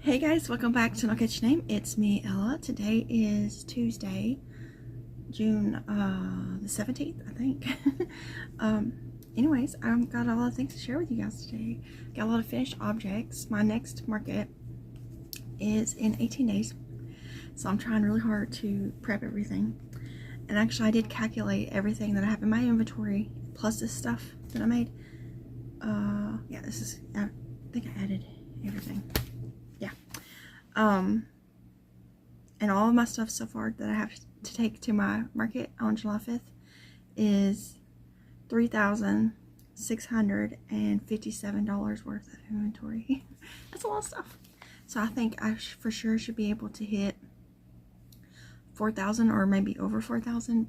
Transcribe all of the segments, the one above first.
Hey guys, welcome back to No Catch Your Name. It's me, Ella. Today is Tuesday, June the 17th, I think. Anyways, I've got a lot of things to share with you guys today. Got a lot of finished objects. My next market is in 18 days, so I'm trying really hard to prep everything. And actually, I did calculate everything that I have in my inventory, plus this stuff that I made. Yeah, this is, I think I added everything. Yeah. And all of my stuff so far that I have to take to my market on July 5th is $3,657 worth of inventory. That's a lot of stuff. So I think I for sure should be able to hit 4,000 or maybe over 4,000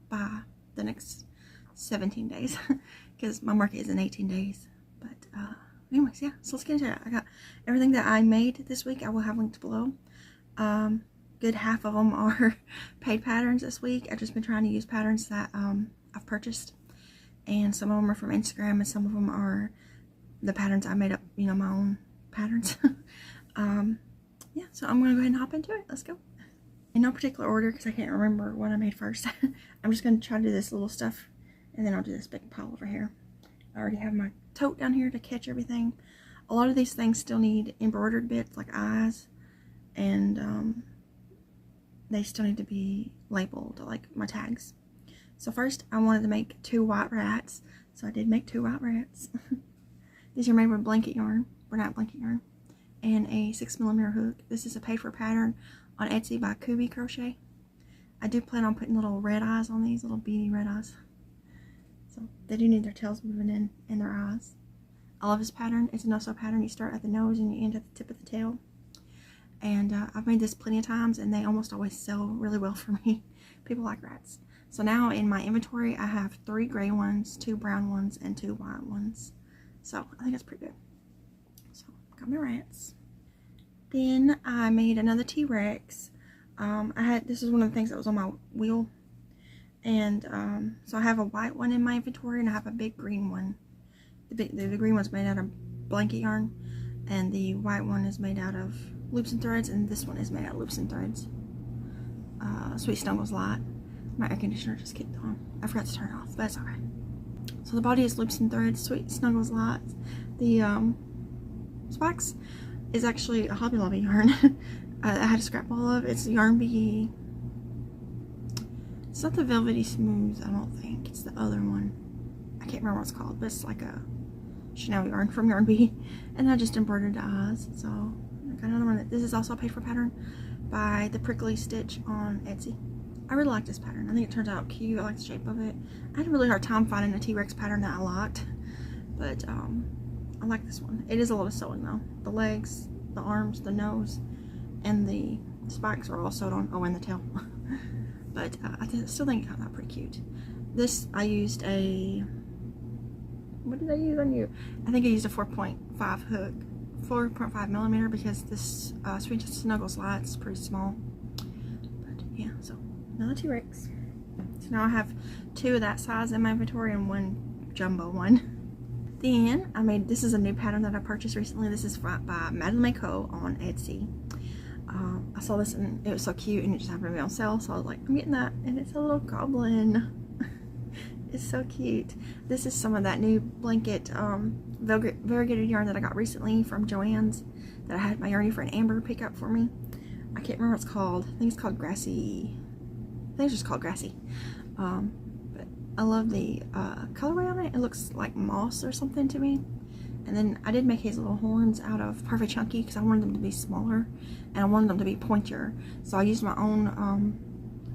by the next 17 days because my market is in 18 days. But anyways, yeah, so let's get into it. I got everything that I made this week. I will have linked below. Good half of them are paid patterns this week. I've just been trying to use patterns that I've purchased, and some of them are from Instagram and some of them are the patterns I made up, you know, my own patterns. Yeah, so I'm gonna go ahead and hop into it. Let's go. In no particular order because I can't remember what I made first. I'm just gonna try to do this little stuff and then I'll do this big pile over here. I already have my tote down here to catch everything. A lot of these things still need embroidered bits like eyes, and they still need to be labeled like my tags. So first I wanted to make 2 white rats, so I did make 2 white rats. These are made with blanket yarn, or not blanket yarn, and a 6mm hook. This is a paid for pattern on Etsy by Crochet. I do plan on putting little red eyes on these, little beady red eyes. So they do need their tails moving in and their eyes. I love this pattern. It's a no-sew pattern. You start at the nose and you end at the tip of the tail. And I've made this plenty of times and they almost always sell really well for me. People like rats. So now in my inventory I have 3 gray ones, 2 brown ones, and 2 white ones. So I think that's pretty good. So got my rats. Then I made another T-Rex. This is one of the things that was on my wheel. And so I have a white one in my inventory and I have a big green one. The green one's made out of blanket yarn, and the white one is made out of loops and threads, and this one is made out of loops and threads. Sweet Snuggles Light. My air conditioner just kicked on. I forgot to turn it off, but that's alright. So the body is loops and threads, Sweet Snuggles Light. The spikes is actually a Hobby Lobby yarn. I had a scrap ball of. It's Yarn Bee. It's not the Velvety Smooth, I don't think. It's the other one. I can't remember what it's called, but it's like a Chanel yarn from Yarn Bee. And I just embroidered the eyes. So I got another one. This is also a paid for pattern by the Prickly Stitch on Etsy. I really like this pattern. I think it turns out cute. I like the shape of it. I had a really hard time finding a T-Rex pattern that I liked, but I like this one. It is a lot of sewing though. The legs, the arms, the nose, and the spikes are all sewed on. Oh, and the tail. But I still think it turned out pretty cute. This, I used a, what did I use on you? I think I used a 4.5 hook, 4.5mm, because this Sweet Snuggles Light is pretty small. But yeah, so another T-Rex. So now I have 2 of that size in my inventory and 1 jumbo one. Then I made, this is a new pattern that I purchased recently. This is by Madeline Co on Etsy. I saw this and it was so cute and it just happened to be on sale, so I was like, I'm getting that. And it's a little goblin. It's so cute. This is some of that new blanket variegated yarn that I got recently from Joann's, that I had my yarny friend Amber pick up for me. I can't remember what it's called. I think it's called Grassy. I think it's just called Grassy. But I love the colorway on it. It looks like moss or something to me. And then I did make his little horns out of Perfect Chunky because I wanted them to be smaller and I wanted them to be pointier. So I used my own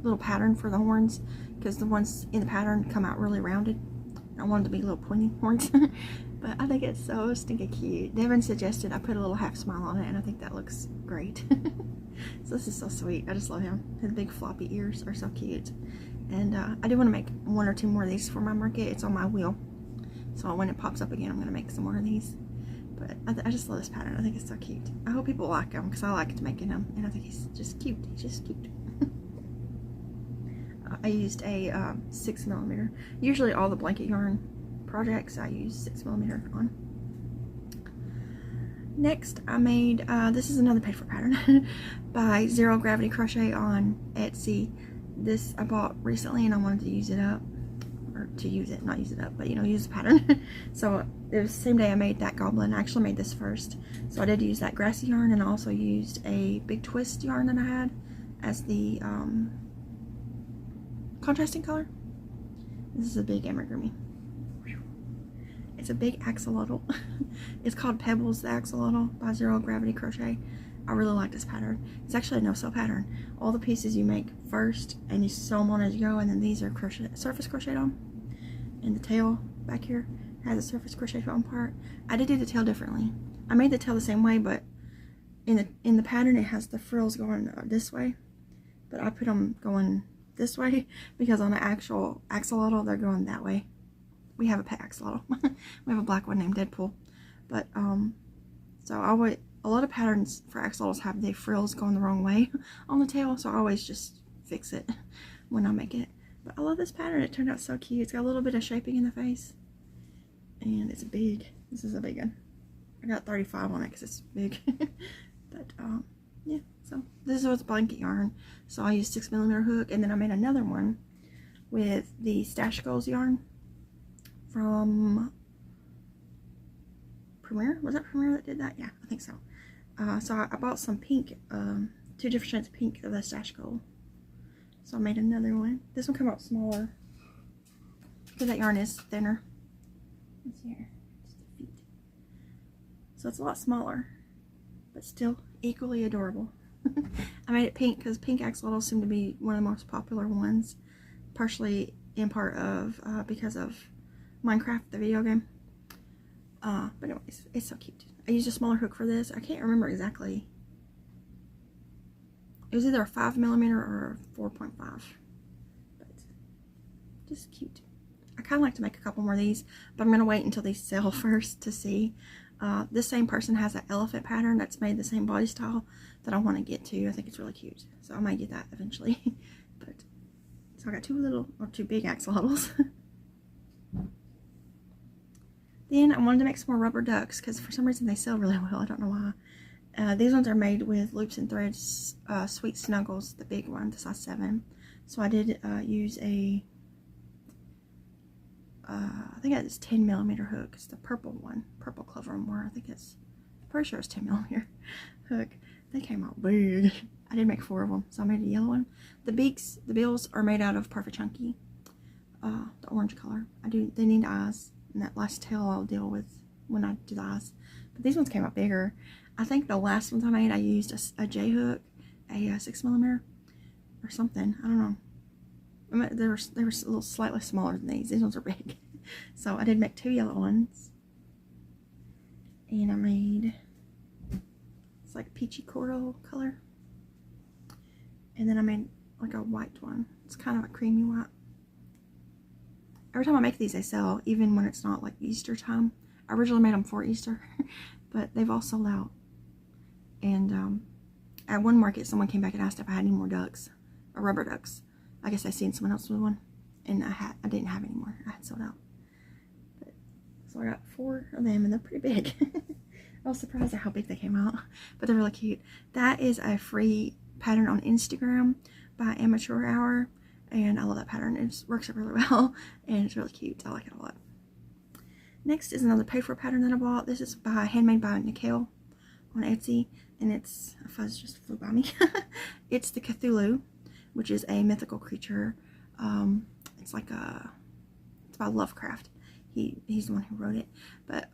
little pattern for the horns because the ones in the pattern come out really rounded. I wanted to be little pointy horns. But I think it's so stinking cute. Devin suggested I put a little half smile on it and I think that looks great. So this is so sweet. I just love him. His big floppy ears are so cute. And I do want to make 1 or 2 more of these for my market. It's on my wheel. So when it pops up again, I'm going to make some more of these. But I just love this pattern. I think it's so cute. I hope people like him because I liked making him. And I think he's just cute. He's just cute. I used a 6mm. Usually all the blanket yarn projects I use 6mm on. Next, I made, this is another paid for pattern by Zero Gravity Crochet on Etsy. This I bought recently and I wanted to use it up, or to use it, not use it up, but you know, use the pattern. So it was the same day I made that Goblin. I actually made this first. So I did use that grassy yarn, and I also used a big twist yarn that I had as the contrasting color. This is a big amigurumi. It's a big axolotl. It's called Pebbles Axelottle by Zero Gravity Crochet. I really like this pattern. It's actually a no-sew pattern. All the pieces you make first and you sew them on as you go, and then these are surface crocheted on. And the tail back here has a surface crocheted on part. I did do the tail differently. I made the tail the same way, but in the pattern it has the frills going this way, but I put them going this way because on the actual axolotl they're going that way. We have a pet axolotl. We have a black one named Deadpool. But so a lot of patterns for axolotls have the frills going the wrong way on the tail, so I always just fix it when I make it. But I love this pattern. It turned out so cute. It's got a little bit of shaping in the face, and it's big. This is a big one. I got 35 on it because it's big. But yeah, so this was blanket yarn, so I used 6mm hook, and then I made another one with the Stash Goals yarn from Premier. Was that Premier that did that? Yeah, I think so. So I bought some pink, 2 different shades of pink of the Stash Goal. So I made another one. This one came out smaller because that yarn is thinner. Let's see here, just the feet. So it's a lot smaller, but still equally adorable. I made it pink because pink axolotls seem to be one of the most popular ones, partially in part of because of Minecraft, the video game. But anyways, it's so cute. I used a smaller hook for this. I can't remember exactly. It was either a 5mm or a 4.5. But just cute. I kind of like to make a couple more of these, but I'm going to wait until these sell first to see. This same person has an elephant pattern that's made the same body style that I want to get to. I think it's really cute. So I might get that eventually. But so I got 2 big axolotls. Then I wanted to make some more rubber ducks because for some reason they sell really well. I don't know why. These ones are made with loops and threads, Sweet Snuggles, the big one, the size 7. So I did use a, I think it's 10mm hook. It's the purple one, purple clover more. I think it's, pretty sure it's 10mm hook. They came out big. I did make 4 of them, so I made a yellow one. The beaks, the bills are made out of Perfect Chunky, the orange color. They need eyes. And that last tail I'll deal with when I do the eyes. But these ones came out bigger. I think the last ones I made, I used a J hook, a 6mm or something. I don't know. I mean, they were a little slightly smaller than these. These ones are big. So I did make 2 yellow ones. And I made, it's like peachy coral color. And then I made like a white one. It's kind of a creamy white. Every time I make these, they sell, even when it's not like Easter time. I originally made them for Easter, but they've all sold out. And at one market, someone came back and asked if I had any more ducks, or rubber ducks. I guess I seen someone else with one, and I didn't have any more. I had sold out. But, so I got 4 of them, and they're pretty big. I was surprised at how big they came out, but they're really cute. That is a free pattern on Instagram by Amateur Hour. And I love that pattern. It works out really well, and it's really cute. I like it a lot. Next is another paid for pattern that I bought. This is handmade by Nicole on Etsy, and it's, a fuzz just flew by me. It's the Cthulhu, which is a mythical creature. It's by Lovecraft. He's the one who wrote it. But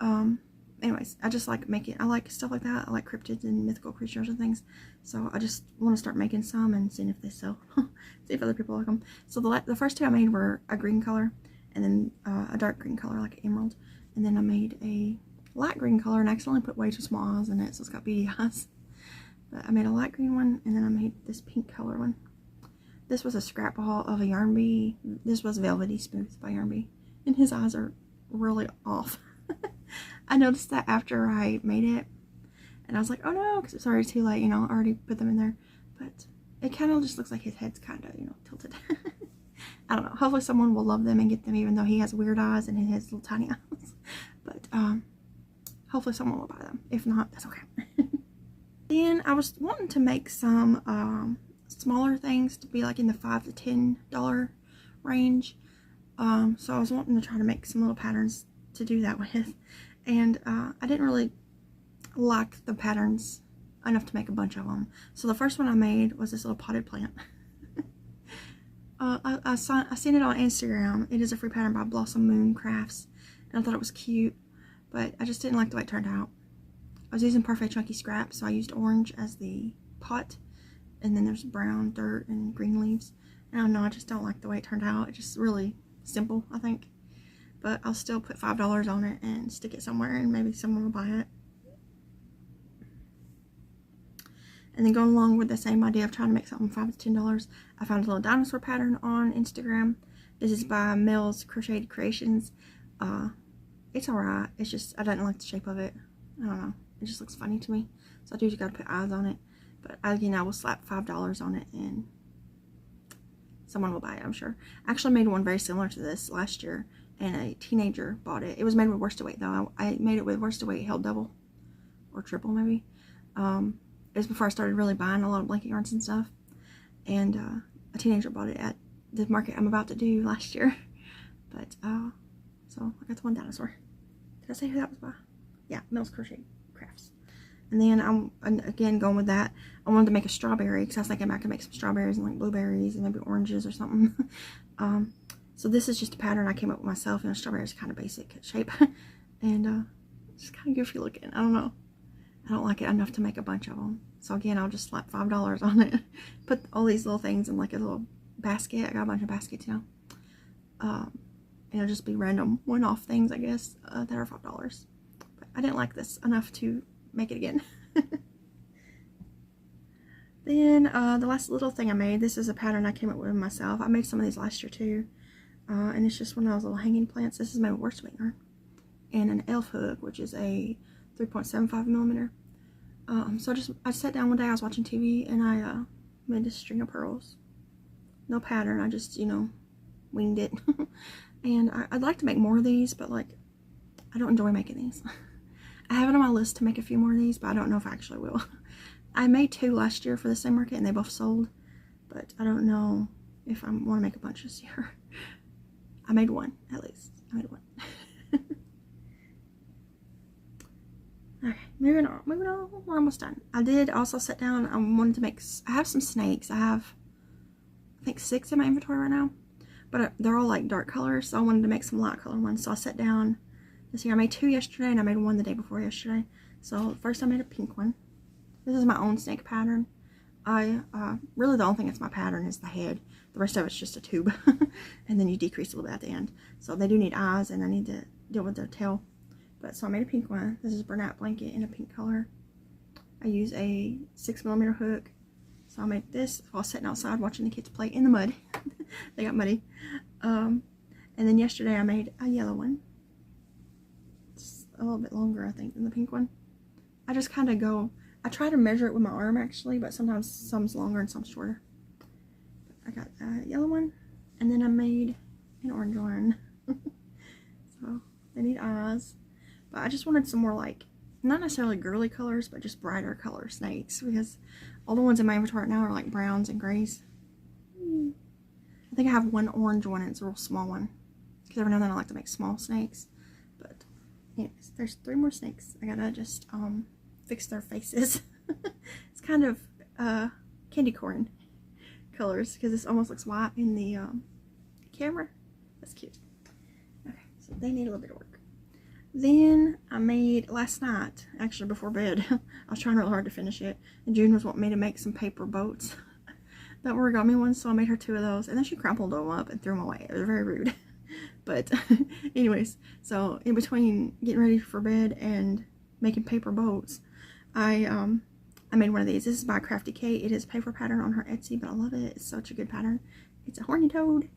anyways, I just like making, I like stuff like that. I like cryptids and mythical creatures and things. So I just want to start making some and seeing if they sell. See if other people like them. So the first 2 I made were a green color and then a dark green color like emerald. And then I made a light green color and I accidentally put way too small eyes in it, so it's got beady eyes. But I made a light green one, and then I made this pink color one. This was a scrap ball of a Yarn Bee. This was Velvety Smooth by Yarn Bee. And his eyes are really off. I noticed that after I made it, and I was like, oh no, because it's already too late, you know, I already put them in there. But it kind of just looks like his head's kind of, you know, tilted. I don't know. Hopefully someone will love them and get them, even though he has weird eyes and he has little tiny eyes. But hopefully someone will buy them. If not, that's okay. Then I was wanting to make some smaller things to be like in the $5 to $10 range. So I was wanting to try to make some little patterns to do that with. And I didn't really like the patterns enough to make a bunch of them. So the first one I made was this little potted plant. I seen it on Instagram. It is a free pattern by Blossom Moon Crafts, and I thought it was cute, but I just didn't like the way it turned out. I was using Perfect Chunky Scrap, so I used orange as the pot, and then there's brown dirt and green leaves. And I don't know, I just don't like the way it turned out. It's just really simple, I think. But I'll still put $5 on it and stick it somewhere, and maybe someone will buy it. And then going along with the same idea of trying to make something $5 to $10, I found a little dinosaur pattern on Instagram. This is by Mel's Crocheted Creations. It's alright. It's just, I didn't like the shape of it. I don't know. It just looks funny to me. So I do just gotta put eyes on it. But again, I will slap $5 on it and someone will buy it, I'm sure. I actually made one very similar to this last year, and a teenager bought it. It was made with worsted weight though. I made it with worsted weight held double or triple maybe. It was before I started really buying a lot of blanket yarns and stuff. And a teenager bought it at the market I'm about to do last year. But so I got the one dinosaur. Did I say who that was by? Yeah, Mel's Crochet Crafts. And then I'm again going with that. I wanted to make a strawberry because I was thinking I could make some strawberries and like blueberries and maybe oranges or something. So this is just a pattern I came up with myself, and a strawberry is kind of basic shape. And it's kind of goofy looking. I don't know. I don't like it enough to make a bunch of them. So again, I'll just slap $5 on it. Put all these little things in like a little basket. I got a bunch of baskets now. And it'll just be random one-off things, I guess, that are $5. But I didn't like this enough to make it again. Then the last little thing I made, this is a pattern I came up with myself. I made some of these last year too. And it's just one of those little hanging plants. This is made with worsted weight yarn. And an elf hook, which is a 3.75 millimeter. So I sat down one day, I was watching TV, and I made this string of pearls. No pattern, I just, you know, winged it. And I'd like to make more of these, but like, I don't enjoy making these. I have it on my list to make a few more of these, but I don't know if I actually will. I made 2 last year for the same market, and they both sold, but I don't know if I want to make a bunch this year. I made 1, at least. I made 1. Okay, moving on, we're almost done. I did also sit down, I wanted to make, I have some snakes. I have, I think 6 in my inventory right now, but they're all like dark colors, so I wanted to make some light color ones. So I sat down this year. I made 2 yesterday, and I made 1 the day before yesterday. So first I made a pink one. This is my own snake pattern. Really the only thing that's my pattern is the head. The rest of it's just a tube. And then you decrease a little bit at the end. So they do need eyes, and I need to deal with their tail. But so I made a pink one. This is a burnout blanket in a pink color. I use a 6 millimeter hook. So I made this while sitting outside watching the kids play in the mud. They got muddy. And then yesterday I made a yellow one. It's a little bit longer, I think, than the pink one. I just kind of go, I try to measure it with my arm actually, but sometimes some's longer and some's shorter. I got a yellow one, and then I made an orange one. So they need eyes. But I just wanted some more, like, not necessarily girly colors, but just brighter color snakes, because all the ones in my inventory right now are like browns and grays. I think I have 1 orange one, and it's a real small one, because every now and then I like to make small snakes. But anyways, there's 3 more snakes. I gotta just fix their faces. It's kind of candy corn colors, because this almost looks white in the camera. That's cute. Okay, so they need a little bit of work. Then I made, last night, actually before bed, I was trying real hard to finish it, and June was wanting me to make some paper boats that were origami ones, so I made her 2 of those, and then she crumpled them up and threw them away. It was very rude. But anyways, so in between getting ready for bed and making paper boats, I made one of these. This is by Crafty Kate. It is a paper pattern on her Etsy, but I love it. It's such a good pattern. It's a horny toad,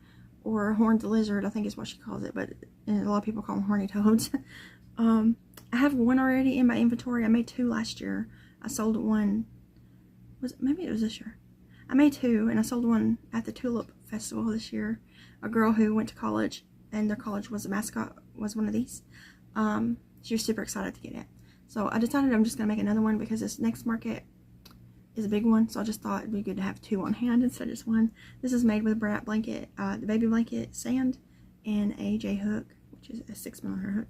or horned lizard, I think is what she calls it, but a lot of people call them horny toads. I have 1 already in my inventory. I made 2 last year. I sold 1, maybe it was this year. I made 2, and I sold 1 at the Tulip Festival this year. A girl who went to college, and their college was a mascot, was one of these. She was super excited to get it. So I decided I'm just going to make another one because this next market is a big one. So I just thought it'd be good to have 2 on hand instead of just 1. This is made with a brat blanket, the baby blanket, sand, and a J hook, which is a 6mm hook.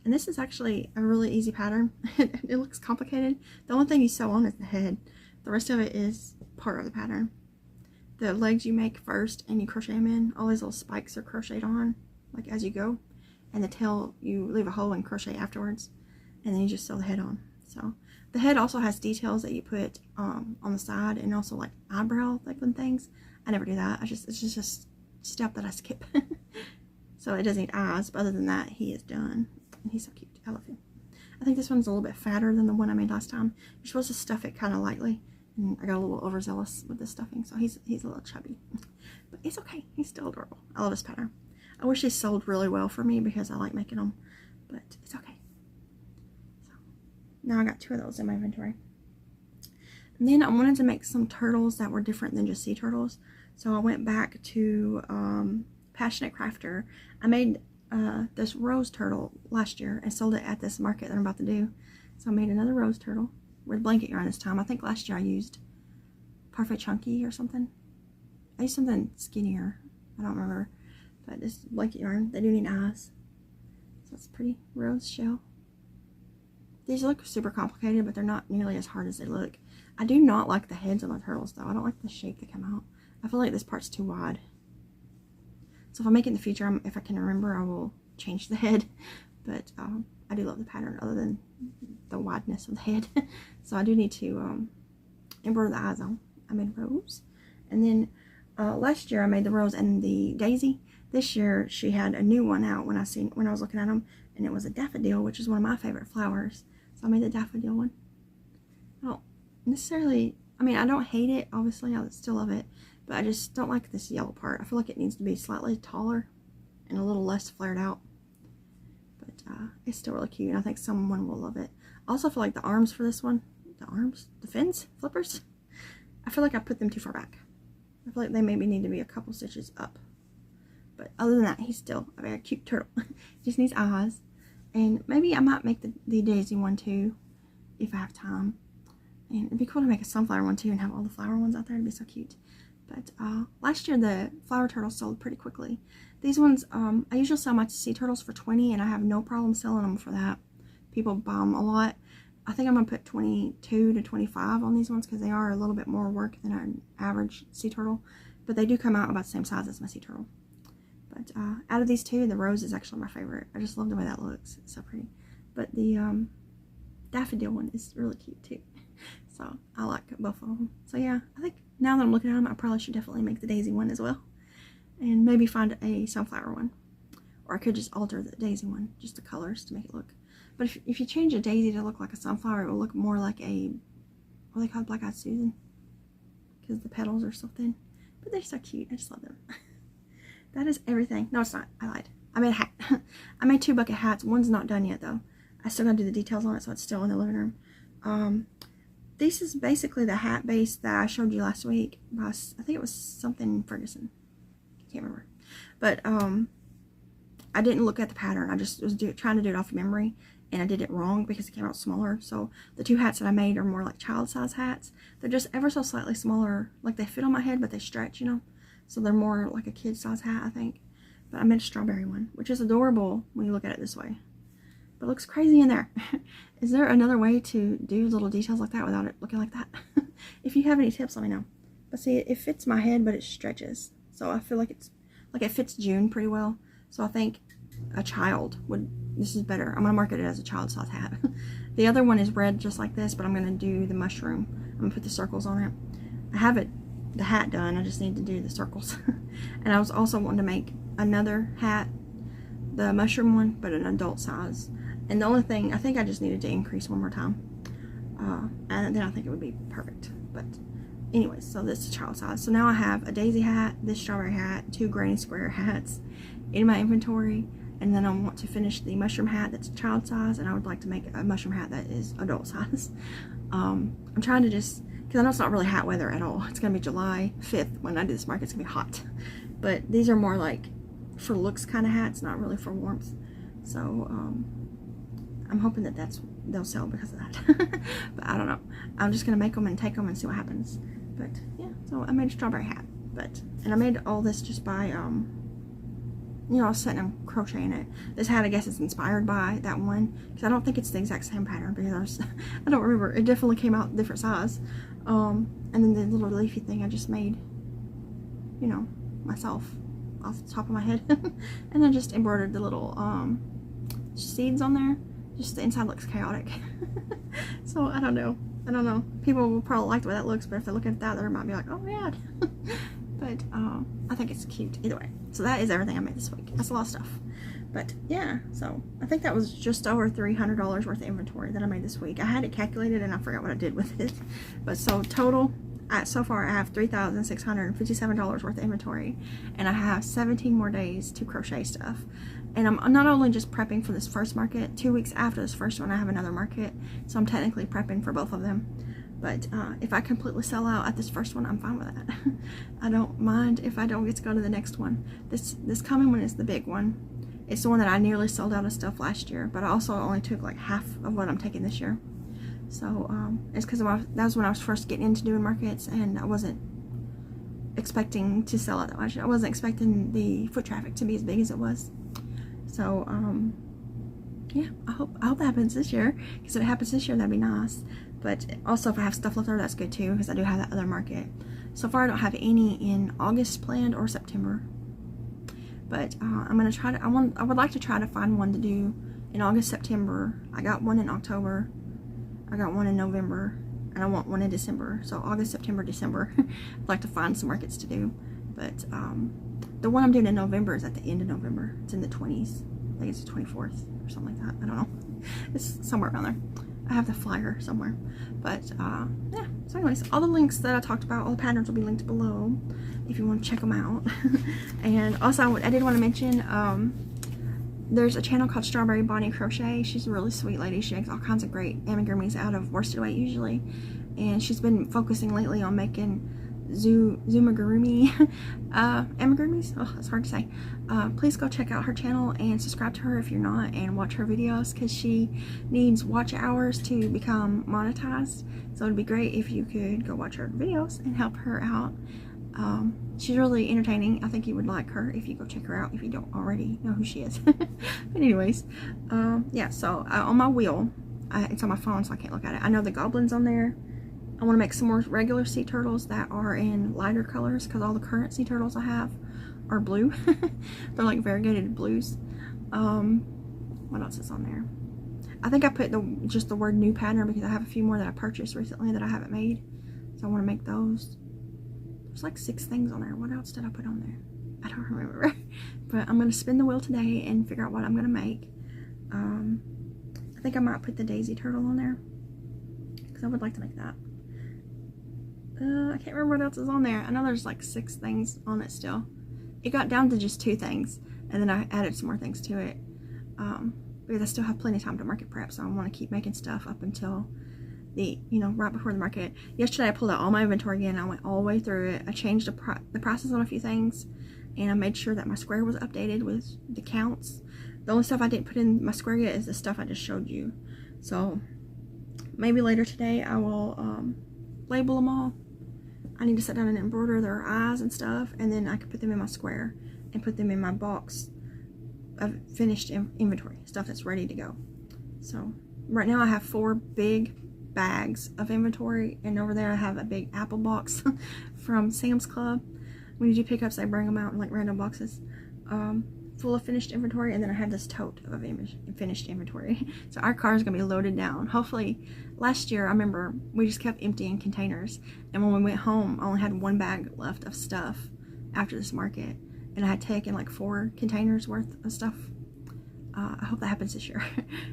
And this is actually a really easy pattern. It looks complicated. The only thing you sew on is the head. The rest of it is part of the pattern. The legs you make first and you crochet them in. All these little spikes are crocheted on, like as you go. And the tail, you leave a hole and crochet afterwards. And then you just sew the head on. So the head also has details that you put on the side, and also like eyebrow looking things. I never do that. It's just a step that I skip. So it doesn't need eyes, but other than that, he is done. And he's so cute. I love him. I think this one's a little bit fatter than the one I made last time. You're supposed to stuff it kind of lightly. And I got a little overzealous with the stuffing, so he's a little chubby. But it's okay. He's still adorable. I love his pattern. I wish he sold really well for me because I like making them. But it's okay. So now I got 2 of those in my inventory. And then I wanted to make some turtles that were different than just sea turtles. So I went back to Passionate Crafter. I made this rose turtle last year and sold it at this market that I'm about to do. So I made another rose turtle with blanket yarn this time. I think last year I used Parfait Chunky or something. I used something skinnier. I don't remember. But this blanket yarn, they do need eyes. So it's pretty rose shell. These look super complicated, but they're not nearly as hard as they look. I do not like the heads on the turtles though. I don't like the shape they come out. I feel like this part's too wide. So if I make it in the future, if I can remember, I will change the head. But I do love the pattern other than the wideness of the head. So I do need to embroider the eyes on. I made rose. And then last year I made the rose and the daisy. This year she had a new one out when I was looking at them. And it was a daffodil, which is one of my favorite flowers. So I made the daffodil one. I don't necessarily, I mean, I don't hate it. Obviously, I still love it. But I just don't like this yellow part. I feel like it needs to be slightly taller and a little less flared out. But it's still really cute, and I think someone will love it. I also feel like the arms for this one, the fins, flippers, I feel like I put them too far back. I feel like they maybe need to be a couple stitches up. But other than that, he's still a very cute turtle. Just needs eyes. And maybe I might make the daisy one too, if I have time. And it'd be cool to make a sunflower one too and have all the flower ones out there. It'd be so cute. But last year the flower turtles sold pretty quickly. These ones, I usually sell my sea turtles for $20, and I have no problem selling them for that. People buy them a lot. I think I'm going to put 22 to 25 on these ones because they are a little bit more work than an average sea turtle. But they do come out about the same size as my sea turtle. But out of these 2, the rose is actually my favorite. I just love the way that looks. It's so pretty. But the daffodil one is really cute too. So I like both of them. So yeah, I think now that I'm looking at them, I probably should definitely make the daisy one as well. And maybe find a sunflower one. Or I could just alter the daisy one, just the colors to make it look. But if you change a daisy to look like a sunflower, it will look more like a, what are they called, Black-Eyed Susan? Because the petals are so thin. But they're so cute. I just love them. That is everything. No, it's not. I lied. I made a hat. I made 2 bucket hats. One's not done yet, though. I still gotta do the details on it, so it's still in the living room. This is basically the hat base that I showed you last week. By, I think it was something Ferguson. Can't remember. But I didn't look at the pattern. I just was trying to do it off memory, and I did it wrong because it came out smaller. So the 2 hats that I made are more like child size hats. They're just ever so slightly smaller. Like they fit on my head, but they stretch, you know. So they're more like a kid size hat, I think. But I made a strawberry one, which is adorable when you look at it this way. But it looks crazy in there. Is there another way to do little details like that without it looking like that? If you have any tips, let me know. But see, it fits my head, but it stretches. So I feel like it fits June pretty well. So I think a child this is better. I'm going to market it as a child size hat. The other one is red just like this, but I'm going to do the mushroom. I'm going to put the circles on it. I have the hat done. I just need to do the circles. And I was also wanting to make another hat, the mushroom one, but an adult size. And the only thing, I think I just needed to increase one more time. And then I think it would be perfect. But anyways, so this is child size. So now I have a daisy hat, this strawberry hat, 2 granny square hats in my inventory. And then I want to finish the mushroom hat that's child size. And I would like to make a mushroom hat that is adult size. I'm trying to just, because I know it's not really hot weather at all. It's going to be July 5th when I do this market. It's going to be hot. But these are more like for looks kind of hats, not really for warmth. So I'm hoping that that's they'll sell because of that. But I don't know. I'm just gonna make them and take them and see what happens. But yeah, so I made a strawberry hat. And I made all this just by you know, I was sitting and crocheting it. This hat, I guess, is inspired by that one, because I don't think it's the exact same pattern, because I don't remember. It definitely came out different size. And then the little leafy thing I just made, you know, myself off the top of my head. And then just embroidered the little seeds on there. Just the inside looks chaotic. So I don't know. People will probably like the way that looks, but if they look at that, they might be like, oh yeah. But I think it's cute either way. So that is everything I made this week. That's a lot of stuff. But yeah, so I think that was just over $300 worth of inventory that I made this week. I had it calculated and I forgot what I did with it. But so total, so far I have $3,657 worth of inventory. And I have 17 more days to crochet stuff. And I'm not only just prepping for this first market, 2 weeks after this first one I have another market. So I'm technically prepping for both of them. But if I completely sell out at this first one, I'm fine with that. I don't mind if I don't get to go to the next one. This coming one is the big one. It's the one that I nearly sold out of stuff last year, but I also only took like half of what I'm taking this year. So it's because that was when I was first getting into doing markets, and I wasn't expecting to sell out that much. I wasn't expecting the foot traffic to be as big as it was. So yeah, I hope that happens this year, because if it happens this year, that'd be nice. But also if I have stuff left over, that's good too, because I do have that other market. So far I don't have any in August planned or September. But I'm gonna try to, I would like to try to find one to do in August, September. I got one in October, I got one in November, and I want one in December. So August, September, December. I'd like to find some markets to do. But the one I'm doing in November is at the end of November. It's in the 20s. I think it's the 24th or something like that. I don't know. It's somewhere around there. I have the flyer somewhere. But yeah, so anyways, all the links that I talked about, all the patterns will be linked below if you want to check them out. And also I did want to mention there's a channel called Strawberry Bonnie Crochet. She's a really sweet lady. She makes all kinds of great amigurumis out of worsted weight usually, and she's been focusing lately on making amigurumis. Oh, that's hard to say. Please go check out her channel and subscribe to her if you're not, and watch her videos, because she needs watch hours to become monetized. So it'd be great if you could go watch her videos and help her out. She's really entertaining. I think you would like her if you go check her out, if you don't already know who she is. But anyways, yeah, so on my wheel, it's on my phone so I can't look at it. I know the Goblin's on there. I want to make some more regular sea turtles that are in lighter colors, because all the current sea turtles I have are blue. They're like variegated blues. What else is on there? I think I put just the word new pattern, because I have a few more that I purchased recently that I haven't made. So I want to make those. There's like 6 things on there. What else did I put on there? I don't remember. But I'm going to spin the wheel today and figure out what I'm going to make. I think I might put the daisy turtle on there, because I would like to make that. I can't remember what else is on there. I know there's like 6 things on it still. It got down to just 2 things, and then I added some more things to it. Because I still have plenty of time to market prep, so I want to keep making stuff up until the, right before the market. Yesterday I pulled out all my inventory again. I went all the way through it. I changed the prices on a few things, and I made sure that my square was updated with the counts. The only stuff I didn't put in my square yet is the stuff I just showed you. So maybe later today I will label them all. I need to sit down and embroider their eyes and stuff, and then I can put them in my square and put them in my box of finished inventory, stuff that's ready to go. So right now I have 4 big bags of inventory, and over there I have a big apple box from Sam's Club. When you do pickups, they bring them out in like random boxes full of finished inventory, and then I have this tote of finished inventory. So our car is gonna be loaded down. Hopefully, last year I remember we just kept emptying containers, and when we went home I only had 1 bag left of stuff after this market, and I had taken like 4 containers worth of stuff. I hope that happens this year,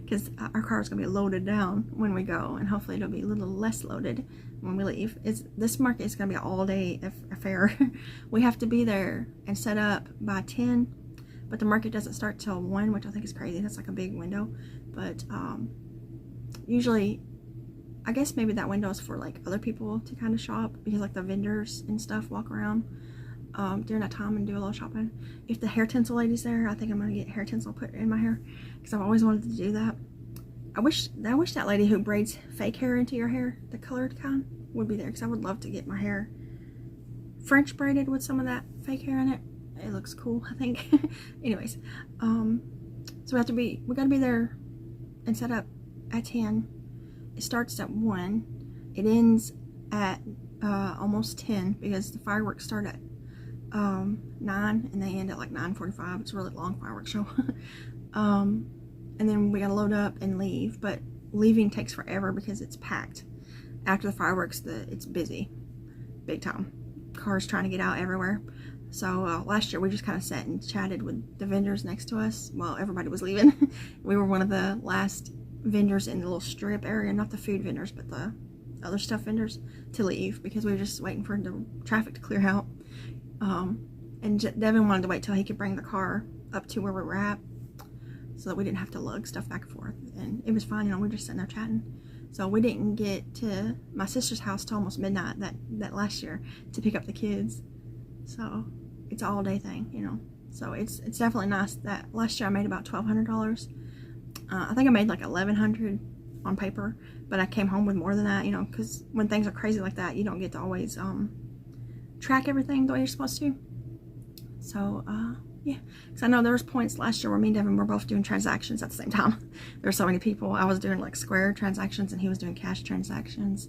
because our car is gonna be loaded down when we go, and hopefully it'll be a little less loaded when we leave. This market is gonna be an all-day affair. We have to be there and set up by 10. But the market doesn't start till 1, which I think is crazy. That's like a big window. But usually, I guess maybe that window is for like other people to kind of shop, because like the vendors and stuff walk around during that time and do a little shopping. If the hair tinsel lady's there, I think I'm gonna get hair tinsel put in my hair, because I've always wanted to do that. I wish that lady who braids fake hair into your hair, the colored kind, would be there, because I would love to get my hair French braided with some of that fake hair in it. It looks cool, I think. Anyways, so we gotta be there and set up at 10. It starts at 1. It ends at almost 10, because the fireworks start at 9 and they end at like 9:45. It's a really long fireworks show. And then we gotta load up and leave, but leaving takes forever because it's packed. After the fireworks, it's busy, big time. Cars trying to get out everywhere. So last year we just kind of sat and chatted with the vendors next to us while everybody was leaving. We were one of the last vendors in the little strip area, not the food vendors, but the other stuff vendors, to leave, because we were just waiting for the traffic to clear out. And Devin wanted to wait till he could bring the car up to where we were at, so that we didn't have to lug stuff back and forth. And it was fine, you know, we were just sitting there chatting. So we didn't get to my sister's house till almost midnight that last year to pick up the kids. So it's an all day thing, you know. So it's definitely nice. That last year I made about $1,200. I think I made like $1,100 on paper, but I came home with more than that, you know, because when things are crazy like that, you don't get to always track everything the way you're supposed to. So yeah, because I know there was points last year where me and Devin were both doing transactions at the same time. There were so many people. I was doing like Square transactions and he was doing cash transactions.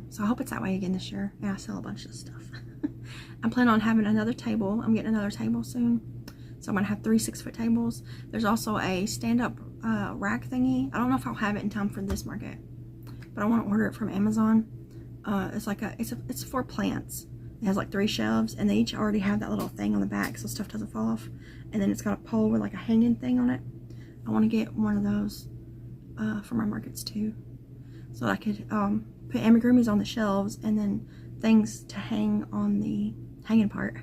So I hope it's that way again this year. And I sell a bunch of stuff. I'm planning on having another table. I'm getting another table soon. So I'm going to have 3 6-foot tables. There's also a stand-up rack thingy. I don't know if I'll have it in time for this market, but I want to order it from Amazon. It's like it's for plants. It has like 3 shelves, and they each already have that little thing on the back so stuff doesn't fall off. And then it's got a pole with like a hanging thing on it. I want to get one of those for my markets too, so that I could put amigurumis on the shelves and then things to hang on the hanging part.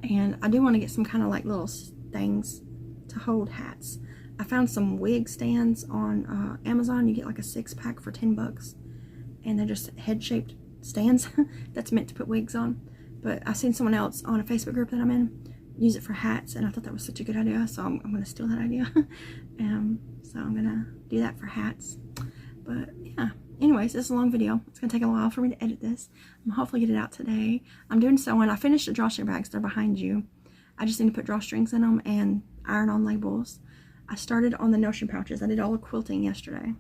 And I do want to get some kind of like little things to hold hats. I found some wig stands on Amazon. You get like a 6-pack for $10, and they're just head-shaped stands that's meant to put wigs on. But I seen someone else on a Facebook group that I'm in use it for hats, and I thought that was such a good idea, so I'm gonna steal that idea. So I'm gonna do that for hats. But yeah, anyways, this is a long video. It's gonna take a while for me to edit this. I'm hopefully get it out today. I'm doing sewing. I finished the drawstring bags. They're behind you. I just need to put drawstrings in them and iron on labels. I started on the notion pouches. I did all the quilting yesterday.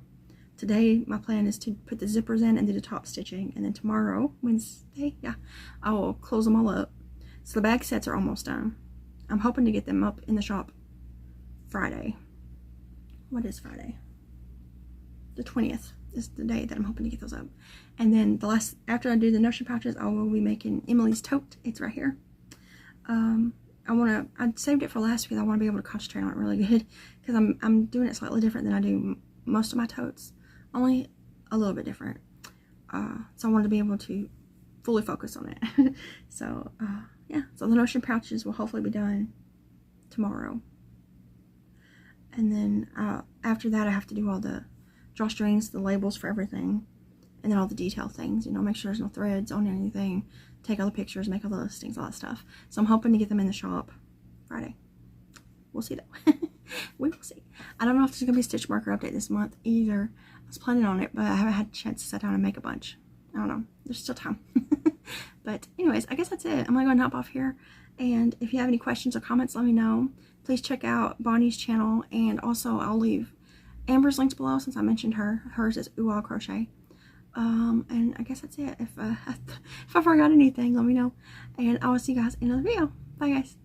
Today, my plan is to put the zippers in and do the top stitching. And then tomorrow, Wednesday, yeah, I will close them all up. So the bag sets are almost done. I'm hoping to get them up in the shop Friday. What is Friday? The 20th is the day that I'm hoping to get those up. And then after I do the notion pouches, I will be making Emily's tote. It's right here. I saved it for last week. I want to be able to concentrate on it really good, because I'm doing it slightly different than I do most of my totes. Only a little bit different. So I wanted to be able to fully focus on it. So yeah, so the notion pouches will hopefully be done tomorrow. And then after that, I have to do all the drawstrings, the labels for everything, and then all the detail things, you know, make sure there's no threads on anything, take all the pictures, make all the listings, all that stuff. So I'm hoping to get them in the shop Friday. We'll see though. We will see. I don't know if there's going to be a stitch marker update this month either. I was planning on it, but I haven't had a chance to sit down and make a bunch. I don't know. There's still time. But anyways, I guess that's it. I'm going to go and hop off here. And if you have any questions or comments, let me know. Please check out Bonnie's channel. And also, I'll leave Amber's links below since I mentioned her. Hers is Ooh Crochet. And I guess that's it. If I forgot anything, let me know. And I will see you guys in another video. Bye, guys.